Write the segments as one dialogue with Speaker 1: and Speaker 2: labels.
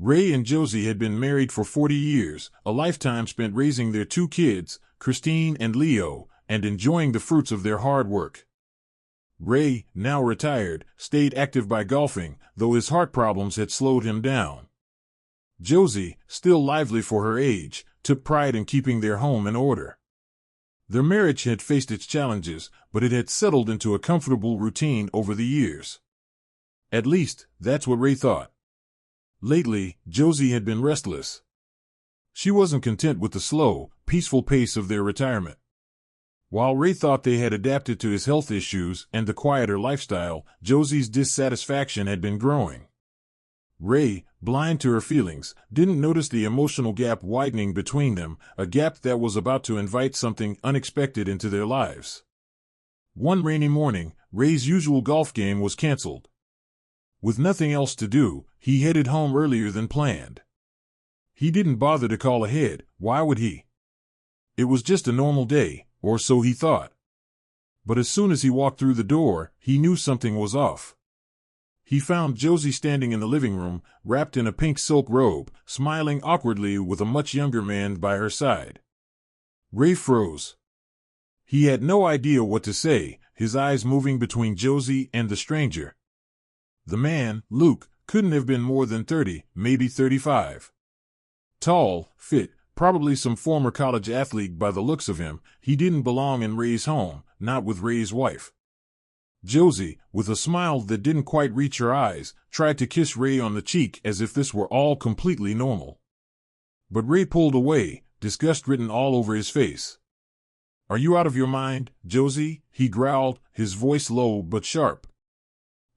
Speaker 1: Ray and Josie had been married for 40 years, a lifetime spent raising their two kids, Christine and Leo, and enjoying the fruits of their hard work. Ray, now retired, stayed active by golfing, though his heart problems had slowed him down. Josie, still lively for her age, took pride in keeping their home in order. Their marriage had faced its challenges, but it had settled into a comfortable routine over the years. At least, that's what Ray thought. Lately, Josie had been restless. She wasn't content with the slow, peaceful pace of their retirement. While Ray thought they had adapted to his health issues and the quieter lifestyle, Josie's dissatisfaction had been growing. Ray, blind to her feelings, didn't notice the emotional gap widening between them, a gap that was about to invite something unexpected into their lives. One rainy morning, Ray's usual golf game was canceled. With nothing else to do, he headed home earlier than planned. He didn't bother to call ahead. Why would he? It was just a normal day, or so he thought. But as soon as he walked through the door, he knew something was off. He found Josie standing in the living room, wrapped in a pink silk robe, smiling awkwardly with a much younger man by her side. Ray froze. He had no idea what to say, his eyes moving between Josie and the stranger. The man, Luke, couldn't have been more than 30, maybe 35. Tall, fit, probably some former college athlete by the looks of him, he didn't belong in Ray's home, not with Ray's wife. Josie, with a smile that didn't quite reach her eyes, tried to kiss Ray on the cheek as if this were all completely normal. But Ray pulled away, disgust written all over his face. "Are you out of your mind, Josie?" he growled, his voice low but sharp.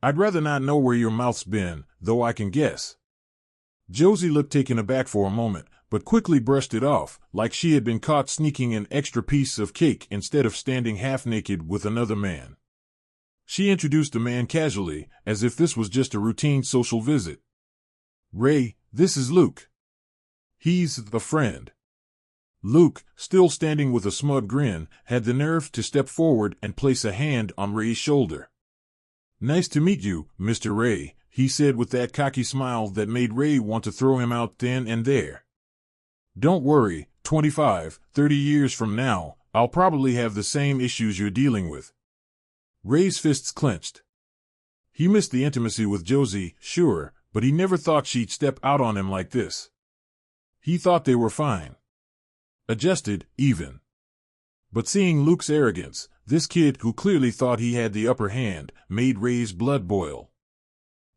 Speaker 1: "I'd rather not know where your mouth's been, though I can guess." Josie looked taken aback for a moment, but quickly brushed it off, like she had been caught sneaking an extra piece of cake instead of standing half-naked with another man. She introduced the man casually, as if this was just a routine social visit. "Ray, this is Luke. He's a friend." Luke, still standing with a smug grin, had the nerve to step forward and place a hand on Ray's shoulder. "Nice to meet you, Mr. Ray," he said with that cocky smile that made Ray want to throw him out then and there. "Don't worry, 25, 30 years from now, I'll probably have the same issues you're dealing with." Ray's fists clenched. He missed the intimacy with Josie, sure, but he never thought she'd step out on him like this. He thought they were fine. Adjusted, even. But seeing Luke's arrogance, this kid who clearly thought he had the upper hand, made Ray's blood boil.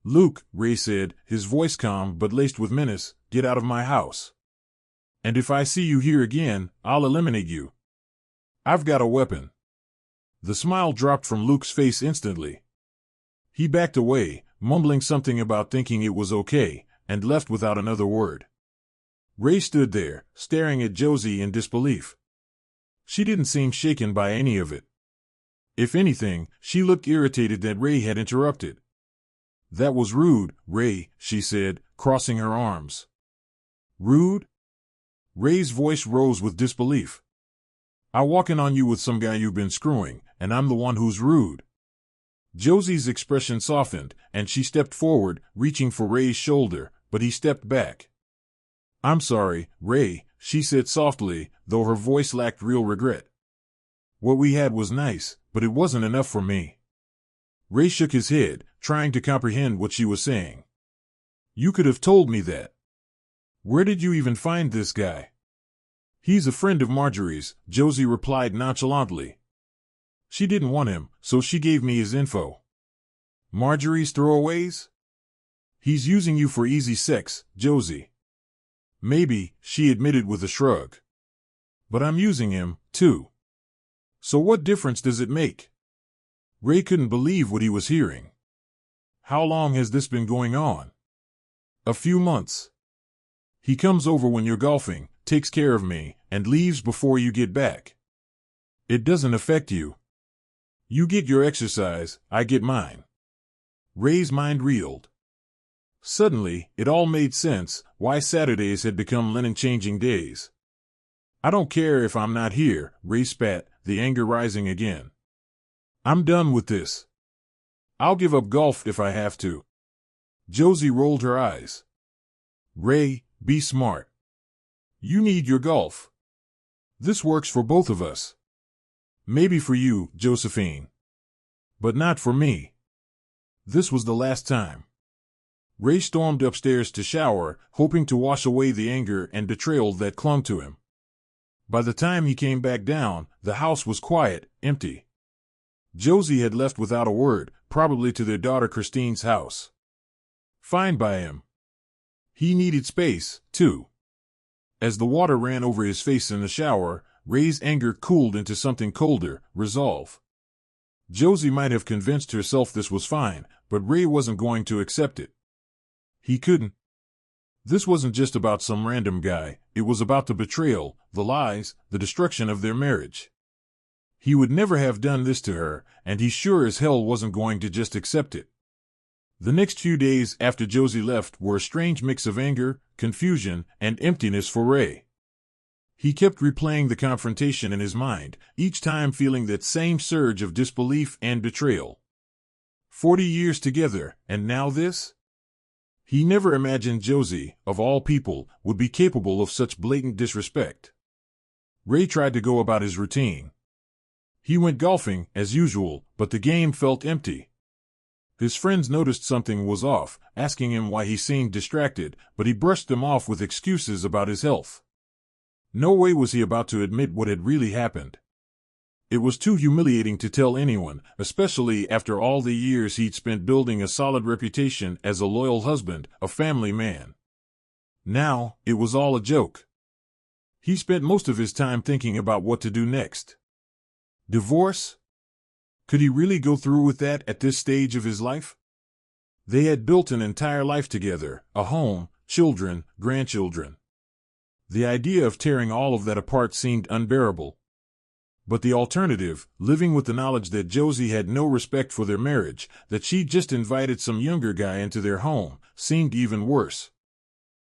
Speaker 1: "Luke," Ray said, his voice calm but laced with menace, "get out of my house. And if I see you here again, I'll eliminate you. I've got a weapon." The smile dropped from Luke's face instantly. He backed away, mumbling something about thinking it was okay, and left without another word. Ray stood there, staring at Josie in disbelief. She didn't seem shaken by any of it. If anything, she looked irritated that Ray had interrupted. "That was rude, Ray," she said, crossing her arms. "Rude?" Ray's voice rose with disbelief. "I walk in on you with some guy you've been screwing, and I'm the one who's rude." Josie's expression softened, and she stepped forward, reaching for Ray's shoulder, but he stepped back. "I'm sorry, Ray," she said softly, though her voice lacked real regret. "What we had was nice, but it wasn't enough for me." Ray shook his head, trying to comprehend what she was saying. "You could have told me that. Where did you even find this guy?" "He's a friend of Marjorie's," Josie replied nonchalantly. "She didn't want him, so she gave me his info." "Marjorie's throwaways?" "He's using you for easy sex, Josie." "Maybe," she admitted with a shrug. "But I'm using him, too. So what difference does it make?" Ray couldn't believe what he was hearing. "How long has this been going on?" "A few months. He comes over when you're golfing, takes care of me, and leaves before you get back. It doesn't affect you. You get your exercise, I get mine." Ray's mind reeled. Suddenly, it all made sense, why Saturdays had become linen-changing days. "I don't care if I'm not here," Ray spat, the anger rising again. "I'm done with this. I'll give up golf if I have to." Josie rolled her eyes. Ray, be smart. You need your golf. This works for both of us. Maybe for you, Josephine. But not for me. This was the last time. Ray stormed upstairs to shower, hoping to wash away the anger and betrayal that clung to him. By the time he came back down, the house was quiet, empty. Josie had left without a word, probably to their daughter Christine's house. Fine by him. He needed space, too. As the water ran over his face in the shower, Ray's anger cooled into something colder, resolve. Josie might have convinced herself this was fine, but Ray wasn't going to accept it. He couldn't. This wasn't just about some random guy, it was about the betrayal, the lies, the destruction of their marriage. He would never have done this to her, and he sure as hell wasn't going to just accept it. The next few days after Josie left were a strange mix of anger, confusion, and emptiness for Ray. He kept replaying the confrontation in his mind, each time feeling that same surge of disbelief and betrayal. 40 years together, and now this? He never imagined Josie, of all people, would be capable of such blatant disrespect. Ray tried to go about his routine. He went golfing, as usual, but the game felt empty. His friends noticed something was off, asking him why he seemed distracted, but he brushed them off with excuses about his health. No way was he about to admit what had really happened. It was too humiliating to tell anyone, especially after all the years he'd spent building a solid reputation as a loyal husband, a family man. Now, it was all a joke. He spent most of his time thinking about what to do next. Divorce? Could he really go through with that at this stage of his life? They had built an entire life together, a home, children, grandchildren. The idea of tearing all of that apart seemed unbearable. But the alternative, living with the knowledge that Josie had no respect for their marriage, that she'd just invited some younger guy into their home, seemed even worse.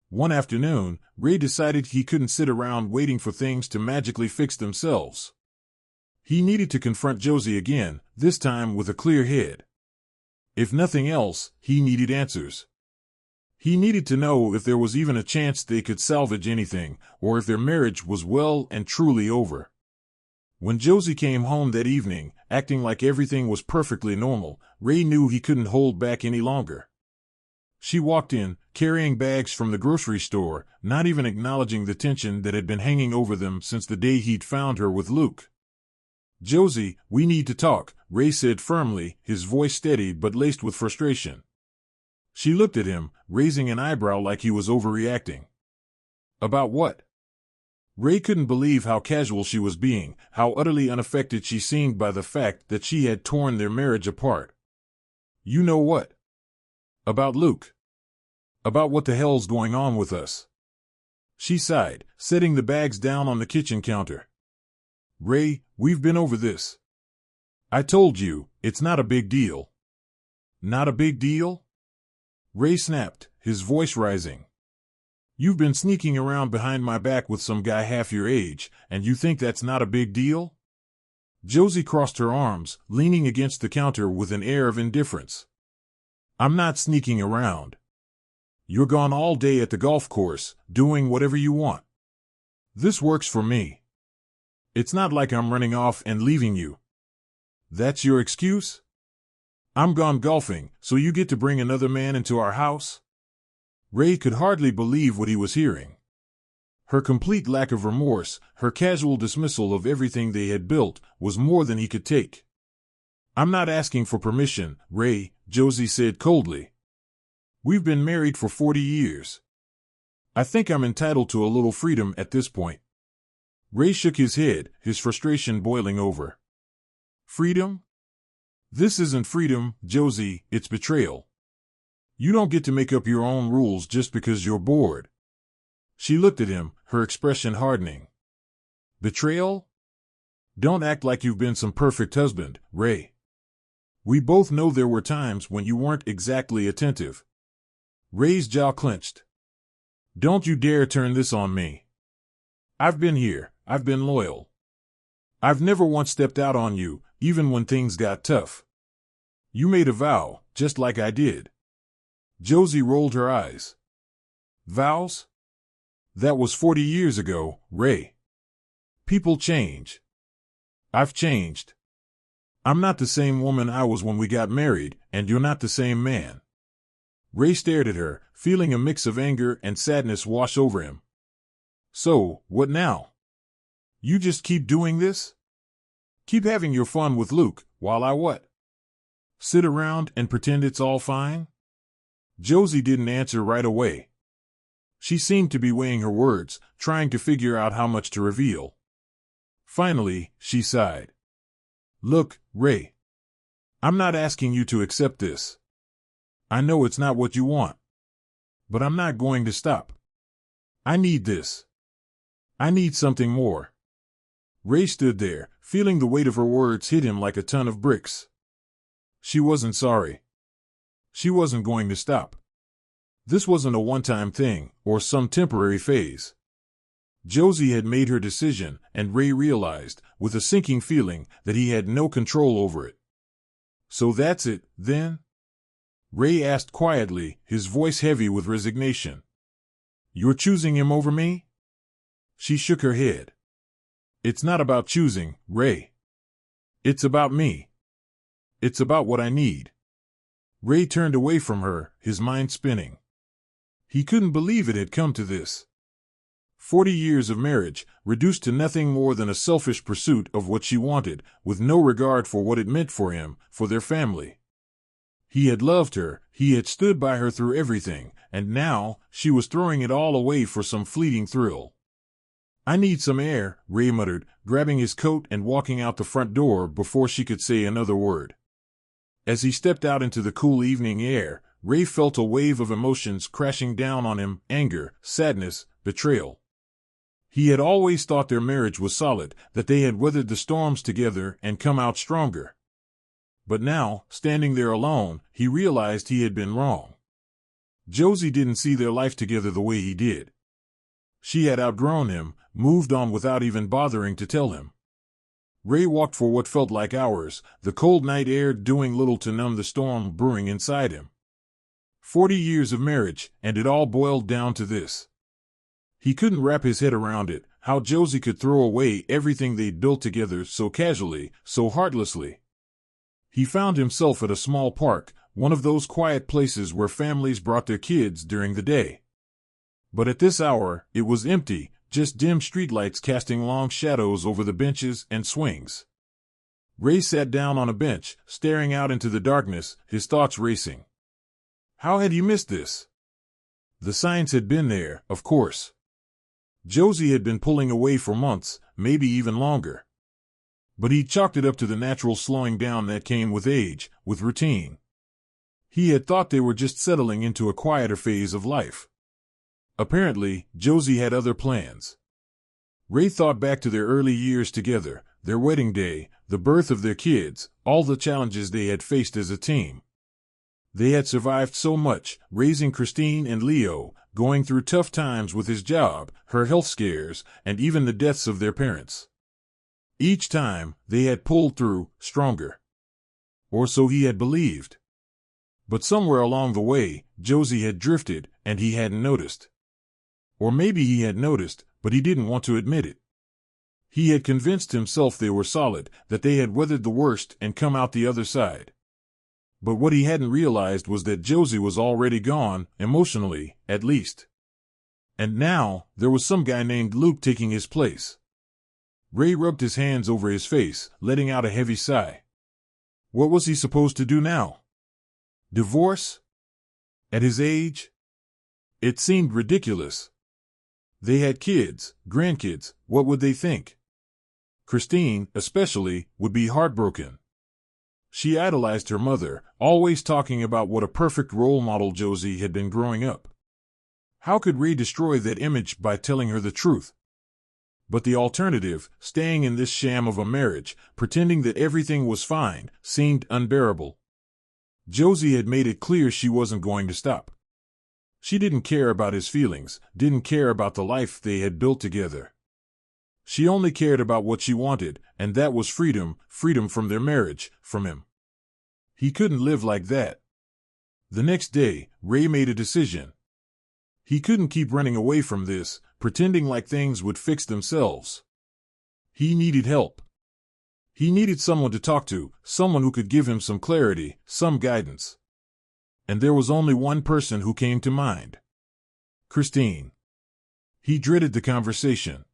Speaker 1: One afternoon, Ray decided he couldn't sit around waiting for things to magically fix themselves. He needed to confront Josie again, this time with a clear head. If nothing else, he needed answers. He needed to know if there was even a chance they could salvage anything, or if their marriage was well and truly over. When Josie came home that evening, acting like everything was perfectly normal, Ray knew he couldn't hold back any longer. She walked in, carrying bags from the grocery store, not even acknowledging the tension that had been hanging over them since the day he'd found her with Luke. "Josie, we need to talk," Ray said firmly, his voice steady but laced with frustration. She looked at him, raising an eyebrow like he was overreacting. "About what?" Ray couldn't believe how casual she was being, how utterly unaffected she seemed by the fact that she had torn their marriage apart. "You know what? About Luke. About what the hell's going on with us." She sighed, setting the bags down on the kitchen counter. "Ray, we've been over this. I told you, it's not a big deal." "Not a big deal?" Ray snapped, his voice rising. "You've been sneaking around behind my back with some guy half your age, and you think that's not a big deal?" Josie crossed her arms, leaning against the counter with an air of indifference. "I'm not sneaking around. You're gone all day at the golf course, doing whatever you want. This works for me. It's not like I'm running off and leaving you. That's your excuse? I'm gone golfing, so you get to bring another man into our house?" Ray could hardly believe what he was hearing. Her complete lack of remorse, her casual dismissal of everything they had built, was more than he could take. "I'm not asking for permission, Ray," Josie said coldly. "We've been married for 40 years. I think I'm entitled to a little freedom at this point." Ray shook his head, his frustration boiling over. "Freedom? This isn't freedom, Josie, it's betrayal. You don't get to make up your own rules just because you're bored." She looked at him, her expression hardening. "Betrayal? Don't act like you've been some perfect husband, Ray. We both know there were times when you weren't exactly attentive." Ray's jaw clenched. "Don't you dare turn this on me. I've been here, I've been loyal. I've never once stepped out on you, even when things got tough. You made a vow, just like I did." Josie rolled her eyes. Vows? That was 40 years ago, Ray. People change. I've changed. I'm not the same woman I was when we got married, and you're not the same man. Ray stared at her, feeling a mix of anger and sadness wash over him. So, what now? You just keep doing this? Keep having your fun with Luke, while I what? Sit around and pretend it's all fine? Josie didn't answer right away. She seemed to be weighing her words, trying to figure out how much to reveal. Finally, she sighed. Look, Ray. I'm not asking you to accept this. I know it's not what you want. But I'm not going to stop. I need this. I need something more. Ray stood there, feeling the weight of her words hit him like a ton of bricks. She wasn't sorry. She wasn't going to stop. This wasn't a one-time thing, or some temporary phase. Josie had made her decision, and Ray realized, with a sinking feeling, that he had no control over it. So that's it, then? Ray asked quietly, his voice heavy with resignation. You're choosing him over me? She shook her head. It's not about choosing, Ray. It's about me. It's about what I need. Ray turned away from her, his mind spinning. He couldn't believe it had come to this. 40 years of marriage, reduced to nothing more than a selfish pursuit of what she wanted, with no regard for what it meant for him, for their family. He had loved her, he had stood by her through everything, and now, she was throwing it all away for some fleeting thrill. I need some air, Ray muttered, grabbing his coat and walking out the front door before she could say another word. As he stepped out into the cool evening air, Ray felt a wave of emotions crashing down on him, anger, sadness, betrayal. He had always thought their marriage was solid, that they had weathered the storms together and come out stronger. But now, standing there alone, he realized he had been wrong. Josie didn't see their life together the way he did. She had outgrown him, moved on without even bothering to tell him. Ray walked for what felt like hours, the cold night air doing little to numb the storm brewing inside him. 40 years of marriage, and it all boiled down to this. He couldn't wrap his head around it, how Josie could throw away everything they'd built together so casually, so heartlessly. He found himself at a small park, one of those quiet places where families brought their kids during the day. But at this hour, it was empty, just dim streetlights casting long shadows over the benches and swings. Ray sat down on a bench, staring out into the darkness, his thoughts racing. How had he missed this? The signs had been there, of course. Josie had been pulling away for months, maybe even longer. But he chalked it up to the natural slowing down that came with age, with routine. He had thought they were just settling into a quieter phase of life. Apparently, Josie had other plans. Ray thought back to their early years together, their wedding day, the birth of their kids, all the challenges they had faced as a team. They had survived so much, raising Christine and Leo, going through tough times with his job, her health scares, and even the deaths of their parents. Each time, they had pulled through, stronger. Or so he had believed. But somewhere along the way, Josie had drifted, and he hadn't noticed. Or maybe he had noticed, but he didn't want to admit it. He had convinced himself they were solid, that they had weathered the worst and come out the other side. But what he hadn't realized was that Josie was already gone, emotionally, at least. And now, there was some guy named Luke taking his place. Ray rubbed his hands over his face, letting out a heavy sigh. What was he supposed to do now? Divorce? At his age? It seemed ridiculous. They had kids, grandkids, what would they think? Christine, especially, would be heartbroken. She idolized her mother, always talking about what a perfect role model Josie had been growing up. How could Ray destroy that image by telling her the truth? But the alternative, staying in this sham of a marriage, pretending that everything was fine, seemed unbearable. Josie had made it clear she wasn't going to stop. She didn't care about his feelings, didn't care about the life they had built together. She only cared about what she wanted, and that was freedom, freedom from their marriage, from him. He couldn't live like that. The next day, Ray made a decision. He couldn't keep running away from this, pretending like things would fix themselves. He needed help. He needed someone to talk to, someone who could give him some clarity, some guidance. And there was only one person who came to mind. Christine. He dreaded the conversation.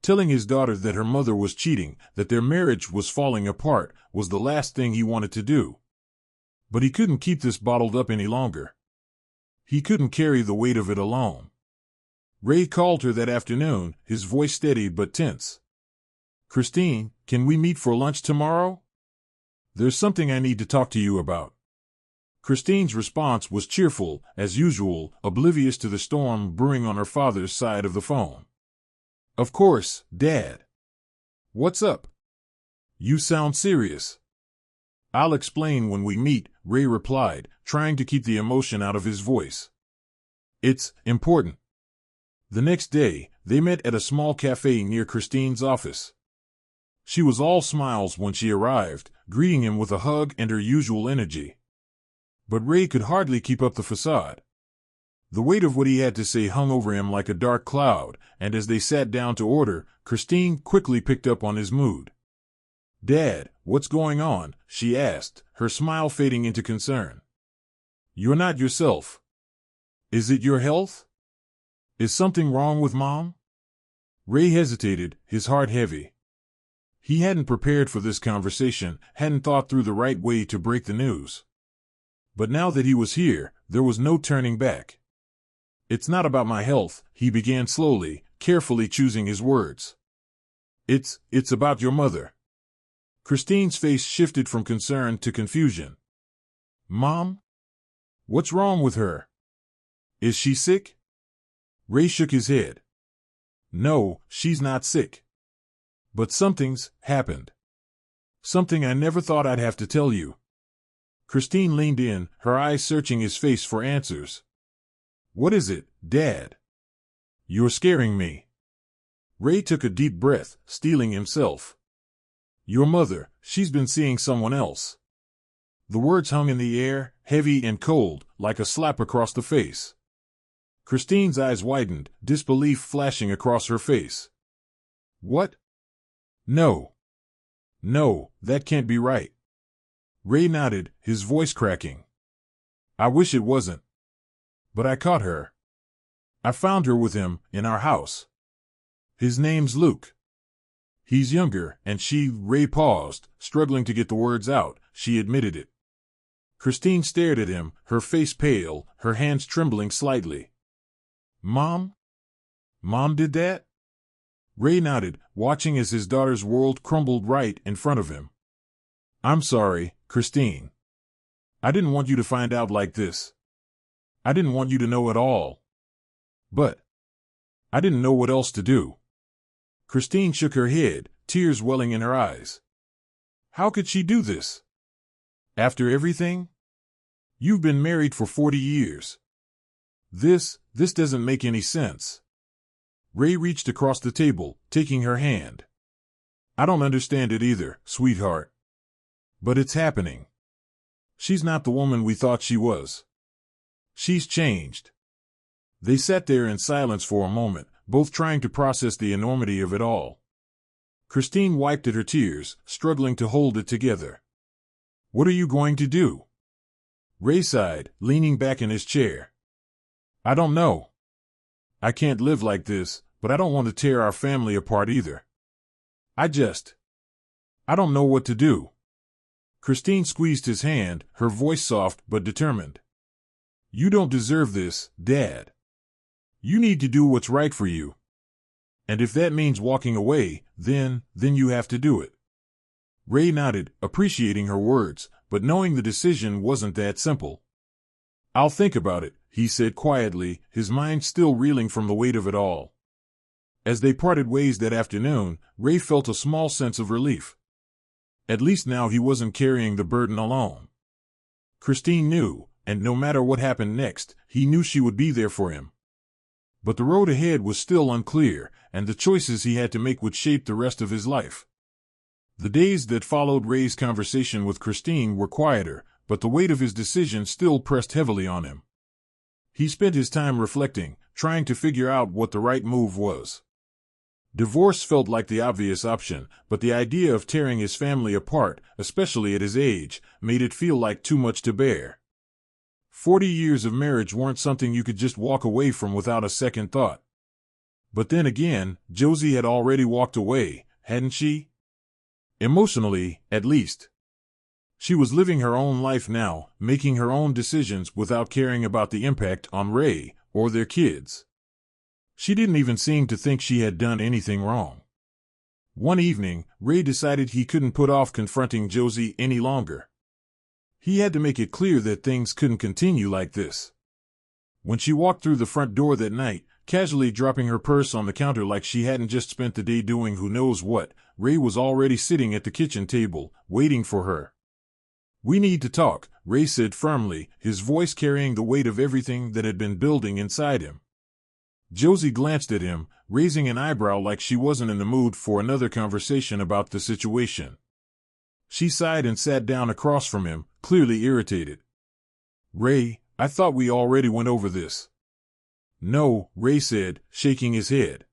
Speaker 1: Telling his daughter that her mother was cheating, that their marriage was falling apart, was the last thing he wanted to do. But he couldn't keep this bottled up any longer. He couldn't carry the weight of it alone. Ray called her that afternoon, his voice steady but tense. Christine, can we meet for lunch tomorrow? There's something I need to talk to you about. Christine's response was cheerful, as usual, oblivious to the storm brewing on her father's side of the phone. Of course, Dad. What's up? You sound serious. I'll explain when we meet, Ray replied, trying to keep the emotion out of his voice. It's important. The next day, they met at a small cafe near Christine's office. She was all smiles when she arrived, greeting him with a hug and her usual energy. But Ray could hardly keep up the facade. The weight of what he had to say hung over him like a dark cloud, and as they sat down to order, Christine quickly picked up on his mood. Dad, what's going on? She asked, her smile fading into concern. You're not yourself. Is it your health? Is something wrong with Mom? Ray hesitated, his heart heavy. He hadn't prepared for this conversation, hadn't thought through the right way to break the news. But now that he was here, there was no turning back. It's not about my health, he began slowly, carefully choosing his words. It's about your mother. Christine's face shifted from concern to confusion. Mom? What's wrong with her? Is she sick? Ray shook his head. No, she's not sick. But something's happened. Something I never thought I'd have to tell you. Christine leaned in, her eyes searching his face for answers. What is it, Dad? You're scaring me. Ray took a deep breath, steeling himself. Your mother, she's been seeing someone else. The words hung in the air, heavy and cold, like a slap across the face. Christine's eyes widened, disbelief flashing across her face. What? No. No, that can't be right. Ray nodded, his voice cracking. I wish it wasn't. But I caught her. I found her with him, in our house. His name's Luke. He's younger, and Ray paused, struggling to get the words out, she admitted it. Christine stared at him, her face pale, her hands trembling slightly. Mom? Mom did that? Ray nodded, watching as his daughter's world crumbled right in front of him. I'm sorry, Christine. I didn't want you to find out like this. I didn't want you to know at all. But I didn't know what else to do. Christine shook her head, tears welling in her eyes. How could she do this? After everything? You've been married for 40 years. This doesn't make any sense. Ray reached across the table, taking her hand. I don't understand it either, sweetheart. But it's happening. She's not the woman we thought she was. She's changed. They sat there in silence for a moment, both trying to process the enormity of it all. Christine wiped at her tears, struggling to hold it together. What are you going to do? Ray sighed, leaning back in his chair. I don't know. I can't live like this, but I don't want to tear our family apart either. I don't know what to do. Christine squeezed his hand, her voice soft but determined. You don't deserve this, Dad. You need to do what's right for you. And if that means walking away, then you have to do it. Ray nodded, appreciating her words, but knowing the decision wasn't that simple. I'll think about it, he said quietly, his mind still reeling from the weight of it all. As they parted ways that afternoon, Ray felt a small sense of relief. At least now he wasn't carrying the burden alone. Christine knew, and no matter what happened next, he knew she would be there for him. But the road ahead was still unclear, and the choices he had to make would shape the rest of his life. The days that followed Ray's conversation with Christine were quieter, but the weight of his decision still pressed heavily on him. He spent his time reflecting, trying to figure out what the right move was. Divorce felt like the obvious option, but the idea of tearing his family apart, especially at his age, made it feel like too much to bear. 40 years of marriage weren't something you could just walk away from without a second thought. But then again, Josie had already walked away, hadn't she? Emotionally, at least. She was living her own life now, making her own decisions without caring about the impact on Ray or their kids. She didn't even seem to think she had done anything wrong. One evening, Ray decided he couldn't put off confronting Josie any longer. He had to make it clear that things couldn't continue like this. When she walked through the front door that night, casually dropping her purse on the counter like she hadn't just spent the day doing who knows what, Ray was already sitting at the kitchen table, waiting for her. "We need to talk," Ray said firmly, his voice carrying the weight of everything that had been building inside him. Josie glanced at him, raising an eyebrow like she wasn't in the mood for another conversation about the situation. She sighed and sat down across from him, clearly irritated. "Ray, I thought we already went over this." "No," Ray said, shaking his head.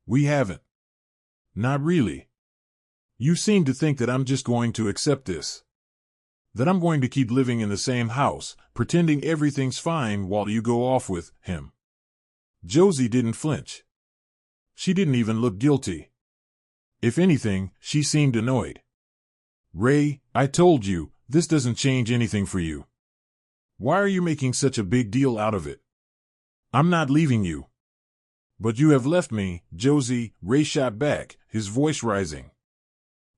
Speaker 1: "We haven't." "Not really. You seem to think that I'm just going to accept this. That I'm going to keep living in the same house, pretending everything's fine while you go off with him." Josie didn't flinch. She didn't even look guilty. If anything, she seemed annoyed. "Ray, I told you, this doesn't change anything for you. Why are you making such a big deal out of it? I'm not leaving you." "But you have left me, Josie," Ray shot back, his voice rising.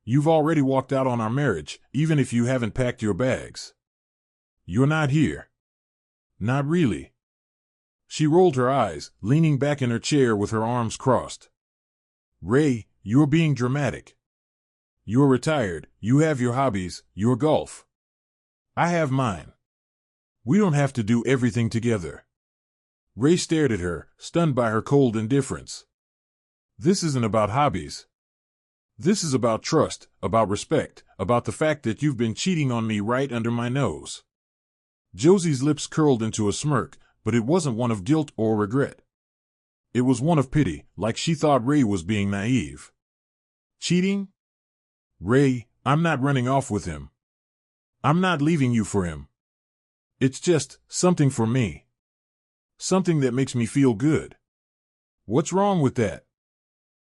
Speaker 1: "You've already walked out on our marriage, even if you haven't packed your bags. You're not here." "Not really." She rolled her eyes, leaning back in her chair with her arms crossed. "Ray, you're being dramatic. You're retired, you have your hobbies, your golf. I have mine. We don't have to do everything together." Ray stared at her, stunned by her cold indifference. "This isn't about hobbies. This is about trust, about respect, about the fact that you've been cheating on me right under my nose." Josie's lips curled into a smirk, but it wasn't one of guilt or regret. It was one of pity, like she thought Ray was being naive. "Cheating? Ray, I'm not running off with him. I'm not leaving you for him. It's just something for me. Something that makes me feel good. What's wrong with that?"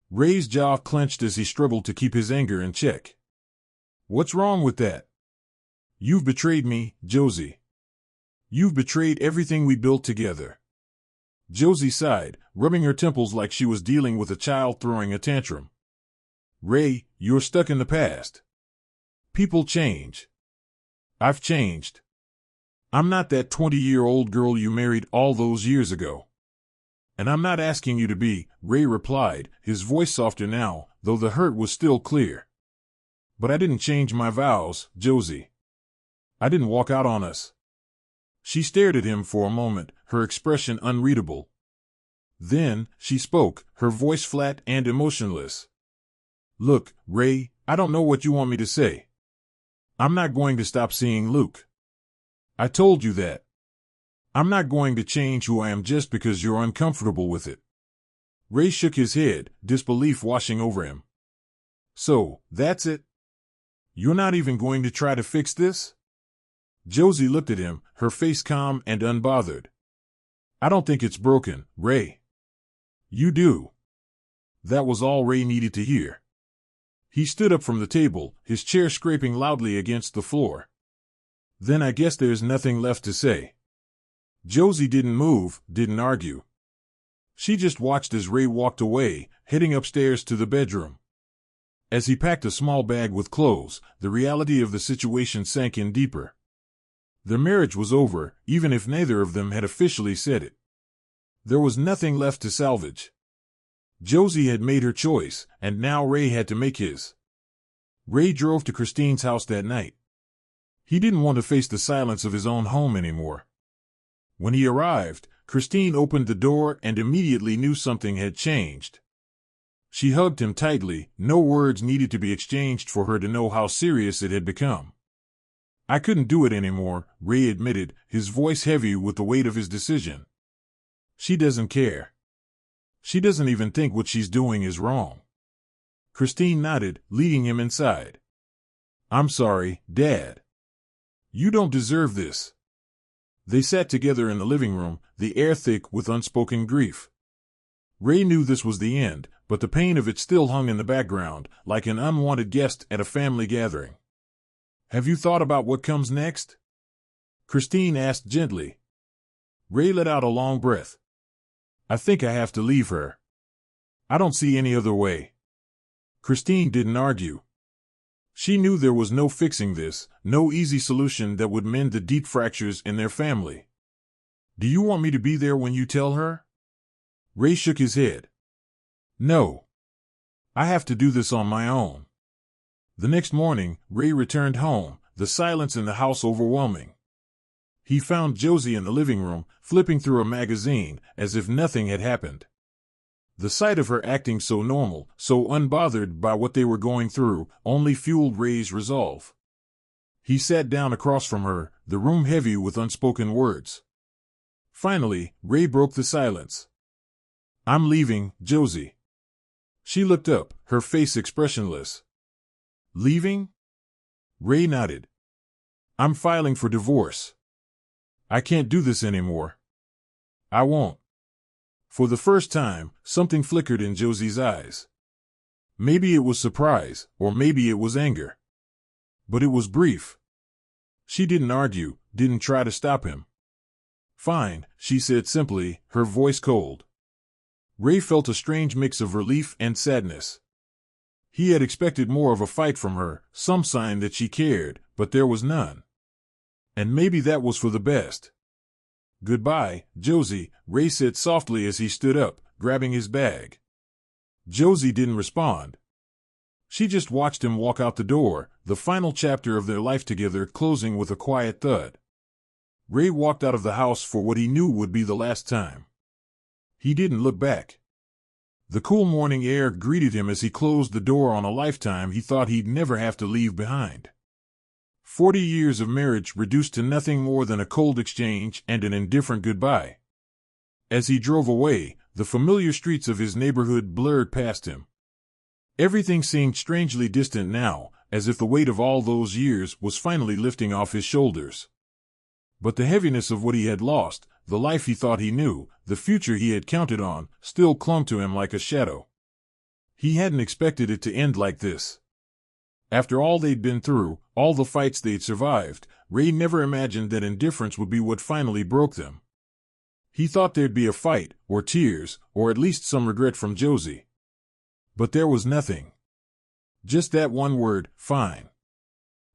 Speaker 1: Ray's jaw clenched as he struggled to keep his anger in check. "What's wrong with that? You've betrayed me, Josie. You've betrayed everything we built together." Josie sighed, rubbing her temples like she was dealing with a child throwing a tantrum. "Ray, you're stuck in the past. People change. I've changed. I'm not that 20-year-old girl you married all those years ago. And I'm not asking you to be," Ray replied, his voice softer now, though the hurt was still clear. "But I didn't change my vows, Josie. I didn't walk out on us." She stared at him for a moment, her expression unreadable. Then, she spoke, her voice flat and emotionless. "Look, Ray, I don't know what you want me to say. I'm not going to stop seeing Luke. I told you that. I'm not going to change who I am just because you're uncomfortable with it." Ray shook his head, disbelief washing over him. "So, that's it? You're not even going to try to fix this?" Josie looked at him, her face calm and unbothered. "I don't think it's broken, Ray." "You do." That was all Ray needed to hear. He stood up from the table, his chair scraping loudly against the floor. "Then I guess there's nothing left to say." Josie didn't move, didn't argue. She just watched as Ray walked away, heading upstairs to the bedroom. As he packed a small bag with clothes, the reality of the situation sank in deeper. Their marriage was over, even if neither of them had officially said it. There was nothing left to salvage. Josie had made her choice, and now Ray had to make his. Ray drove to Christine's house that night. He didn't want to face the silence of his own home anymore. When he arrived, Christine opened the door and immediately knew something had changed. She hugged him tightly, no words needed to be exchanged for her to know how serious it had become. I couldn't do it anymore, Ray admitted, his voice heavy with the weight of his decision. She doesn't care. She doesn't even think what she's doing is wrong. Christine nodded, leading him inside. I'm sorry, Dad. You don't deserve this. They sat together in the living room, the air thick with unspoken grief. Ray knew this was the end, but the pain of it still hung in the background, like an unwanted guest at a family gathering. Have you thought about what comes next? Christine asked gently. Ray let out a long breath. I think I have to leave her. I don't see any other way. Christine didn't argue. She knew there was no fixing this, no easy solution that would mend the deep fractures in their family. Do you want me to be there when you tell her? Ray shook his head. No. I have to do this on my own. The next morning, Ray returned home, the silence in the house overwhelming. He found Josie in the living room, flipping through a magazine, as if nothing had happened. The sight of her acting so normal, so unbothered by what they were going through, only fueled Ray's resolve. He sat down across from her, the room heavy with unspoken words. Finally, Ray broke the silence. I'm leaving, Josie. She looked up, her face expressionless. Leaving? Ray nodded. I'm filing for divorce. I can't do this anymore. I won't. For the first time, something flickered in Josie's eyes. Maybe it was surprise, or maybe it was anger. But it was brief. She didn't argue, didn't try to stop him. Fine, she said simply, her voice cold. Ray felt a strange mix of relief and sadness. He had expected more of a fight from her, some sign that she cared, but there was none. And maybe that was for the best. Goodbye, Josie, Ray said softly as he stood up, grabbing his bag. Josie didn't respond. She just watched him walk out the door, the final chapter of their life together closing with a quiet thud. Ray walked out of the house for what he knew would be the last time. He didn't look back. The cool morning air greeted him as he closed the door on a lifetime he thought he'd never have to leave behind. 40 years of marriage reduced to nothing more than a cold exchange and an indifferent goodbye. As he drove away, the familiar streets of his neighborhood blurred past him. Everything seemed strangely distant now, as if the weight of all those years was finally lifting off his shoulders. But the heaviness of what he had lost, the life he thought he knew, the future he had counted on, still clung to him like a shadow. He hadn't expected it to end like this. After all they'd been through, all the fights they'd survived, Ray never imagined that indifference would be what finally broke them. He thought there'd be a fight, or tears, or at least some regret from Josie. But there was nothing. Just that one word, fine.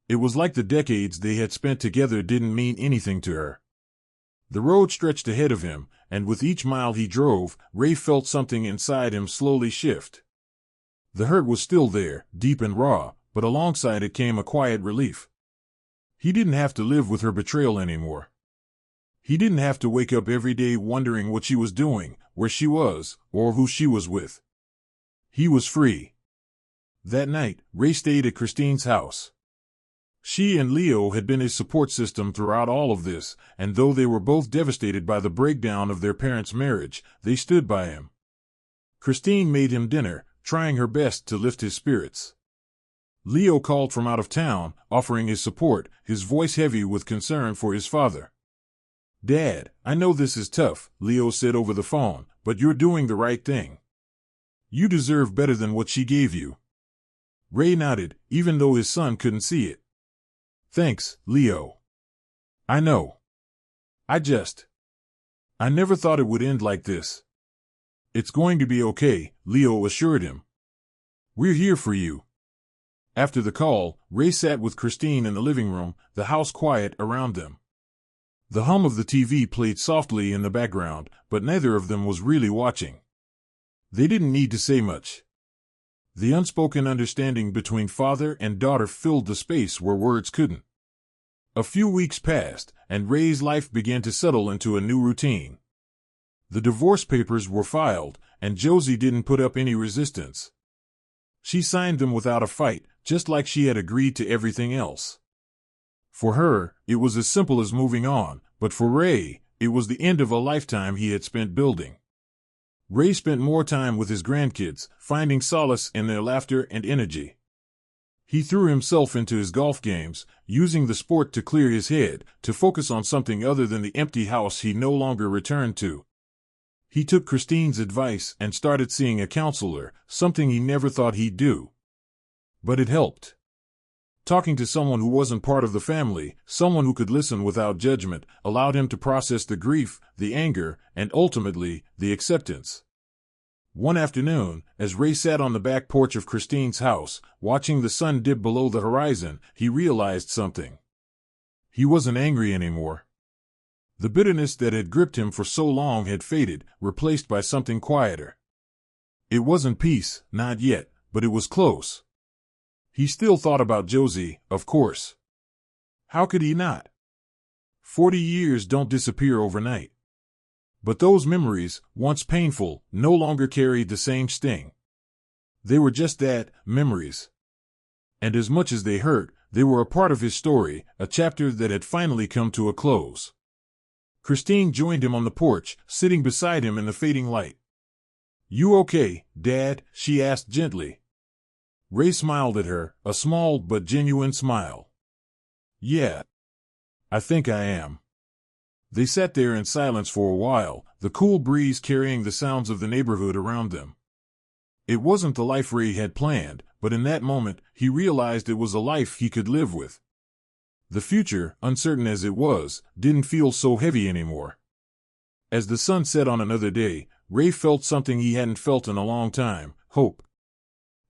Speaker 1: It was like the decades they had spent together didn't mean anything to her. The road stretched ahead of him, and with each mile he drove, Ray felt something inside him slowly shift. The hurt was still there, deep and raw, but alongside it came a quiet relief. He didn't have to live with her betrayal anymore. He didn't have to wake up every day wondering what she was doing, where she was, or who she was with. He was free. That night, Ray stayed at Christine's house. She and Leo had been his support system throughout all of this, and though they were both devastated by the breakdown of their parents' marriage, they stood by him. Christine made him dinner, trying her best to lift his spirits. Leo called from out of town, offering his support, his voice heavy with concern for his father. Dad, I know this is tough, Leo said over the phone, but you're doing the right thing. You deserve better than what she gave you. Ray nodded, even though his son couldn't see it. Thanks, Leo. I know. I never thought it would end like this. It's going to be okay, Leo assured him. We're here for you. After the call, Ray sat with Christine in the living room, the house quiet around them. The hum of the TV played softly in the background, but neither of them was really watching. They didn't need to say much. The unspoken understanding between father and daughter filled the space where words couldn't. A few weeks passed, and Ray's life began to settle into a new routine. The divorce papers were filed, and Josie didn't put up any resistance. She signed them without a fight, just like she had agreed to everything else. For her, it was as simple as moving on, but for Ray, it was the end of a lifetime he had spent building. Ray spent more time with his grandkids, finding solace in their laughter and energy. He threw himself into his golf games, using the sport to clear his head, to focus on something other than the empty house he no longer returned to. He took Christine's advice and started seeing a counselor, something he never thought he'd do. But it helped. Talking to someone who wasn't part of the family, someone who could listen without judgment, allowed him to process the grief, the anger, and ultimately, the acceptance. One afternoon, as Ray sat on the back porch of Christine's house, watching the sun dip below the horizon, he realized something. He wasn't angry anymore. The bitterness that had gripped him for so long had faded, replaced by something quieter. It wasn't peace, not yet, but it was close. He still thought about Josie, of course. How could he not? 40 years don't disappear overnight. But those memories, once painful, no longer carried the same sting. They were just that, memories. And as much as they hurt, they were a part of his story, a chapter that had finally come to a close. Christine joined him on the porch, sitting beside him in the fading light. "You okay, Dad?" she asked gently. Ray smiled at her, a small but genuine smile. "Yeah. I think I am." They sat there in silence for a while, the cool breeze carrying the sounds of the neighborhood around them. It wasn't the life Ray had planned, but in that moment, he realized it was a life he could live with. The future, uncertain as it was, didn't feel so heavy anymore. As the sun set on another day, Ray felt something he hadn't felt in a long time: hope.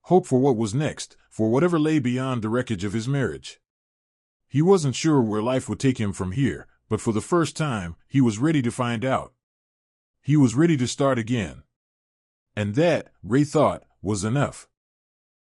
Speaker 1: Hope for what was next, for whatever lay beyond the wreckage of his marriage. He wasn't sure where life would take him from here, but for the first time, he was ready to find out. He was ready to start again. And that, Ray thought, was enough.